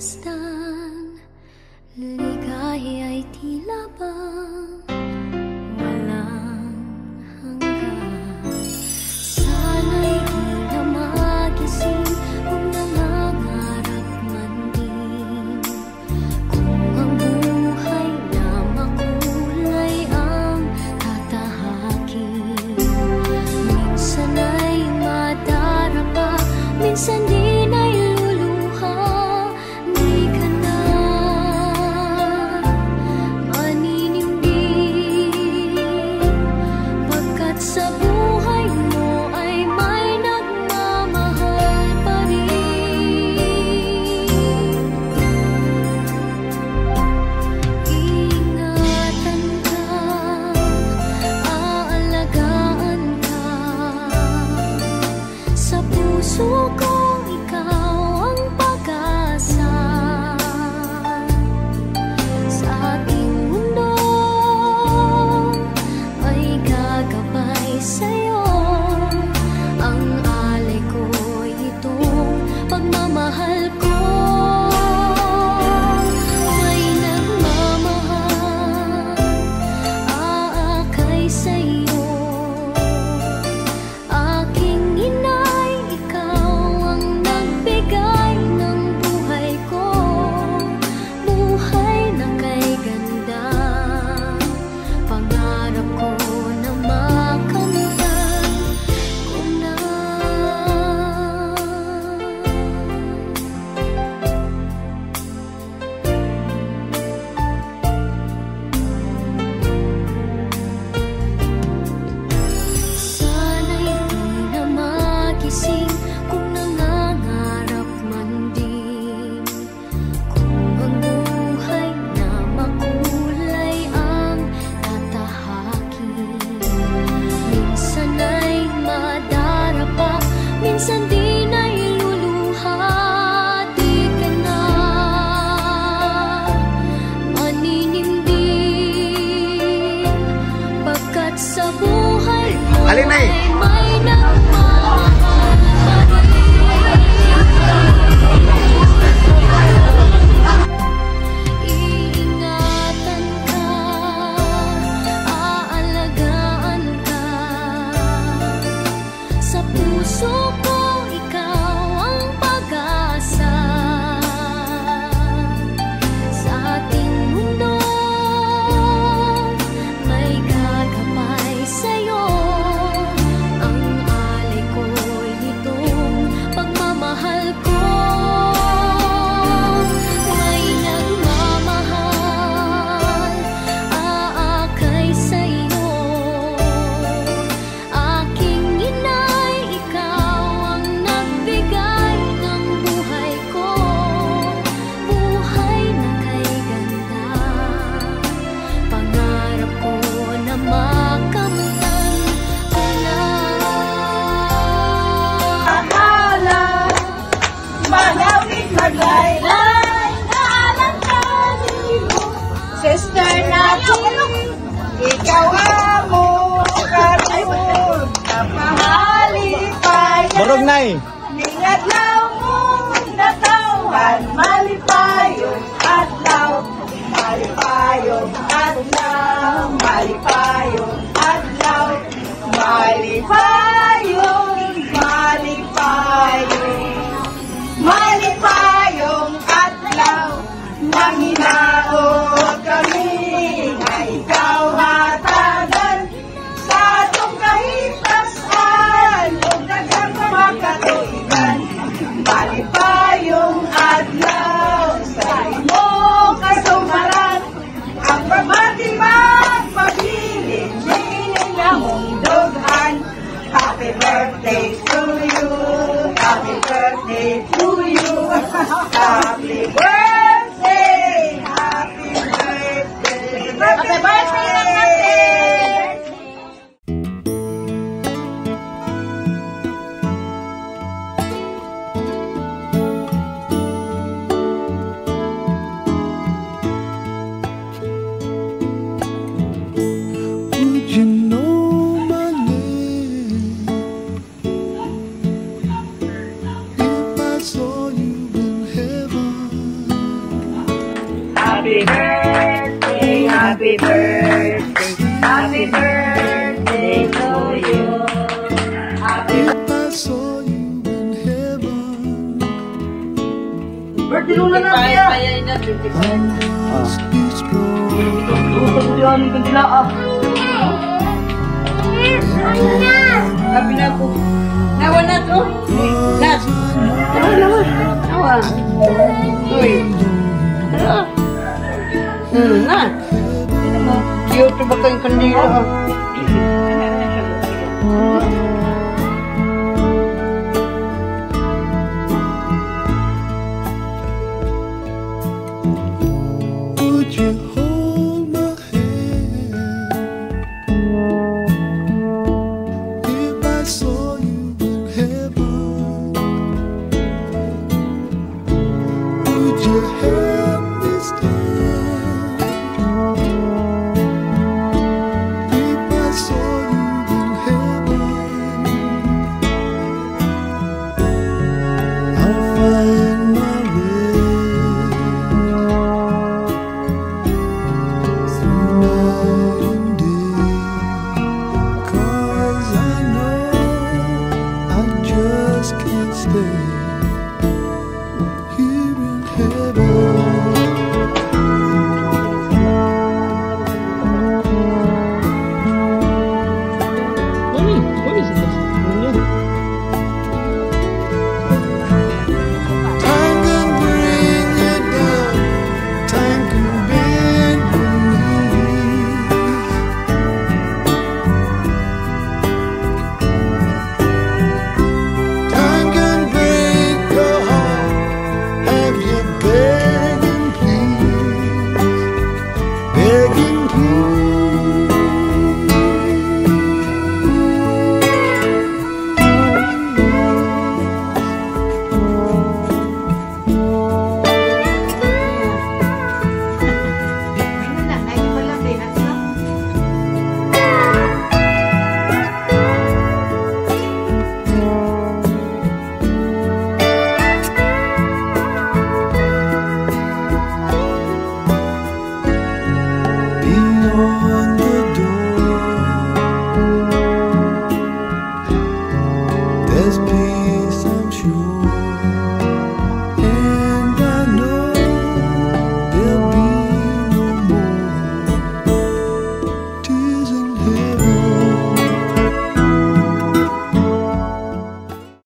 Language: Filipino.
masdan, ligaya'y tila bang walang hanggan. Sana'y di na magising kung nangangarap man din, kung ang buhay na makulay ang tatahakin. Minsan ay madarapa, minsan di na'y luluha. Di ka na maninindig, pagkat sa buhay mo ay may nagmamahal pa rin. Ingatan ka, aalagaan ka, sa puso ko ikaw ang pag-asa. Sa ating mundo ay gagabay sa'yo, ang alay ko'y itong pagmamahal ko. May nagmamahal, aakay sa'yo. Aking inay, ikaw ang nagbigay ng buhay ko, buhay na kay ganda. Pangarap ko na makamtan ko na. Sana'y di na magising kung nangangarap man din, kung ang buhay na makulay ang tatahakin. Minsan ay madarapa, minsan di na'y luluha. Di ka na maninindig, pagkat sa buhay mo Alin na eh? ay may nagmamahal pa rin. Iingatan ka, aalagaan ka, sa puso ko ikaw ang pag-asa. Sa ating mundo may gagabay sa'yo, ang alay ko'y itong pagmamahal ko. May nagmamahal, aakay sa'yo. Aking inay, ikaw ang nagbigay ng buhay ko, buhay na kay ganda. Pangarap ko na makamtan ka na. Akala, malawig maglaylay na alangkanin mo. Sister natin, ikaw amo, karoon, kapahalipayan. Borog na eh. Ningadlaw mo, natawan, malipayong adlaw. Malipayong adlaw, malipayong adlaw. Malipayong, malipayong, malipayong adlaw. Manginaot kami na ikaw hatagan sa atong kahitasan o daghang makatuigan. Malipayong adlaw sa imong kasumaran, ang pagmatiman pagbilin din ang dughan. Happy birthday to you, happy birthday to you, happy birthday, happy birthday, happy birthday, Would you know my name if I saw you in heaven? Happy birthday, happy birthday, happy birthday to you. Happy If I saw you in heaven, birthday Luna na siya. I must be strong. Tutog ko yan, ikang dilaap. Happy na po. Nawa na to. Nas. Nawa. Nawa. Uy. Ano? Na. Cute ba kayong kandila? Would you hold my hand if I saw you in heaven? Would you help me stand if I saw you in heaven? I'll find my way through night and day, 'cause I know I just can't stay here in heaven.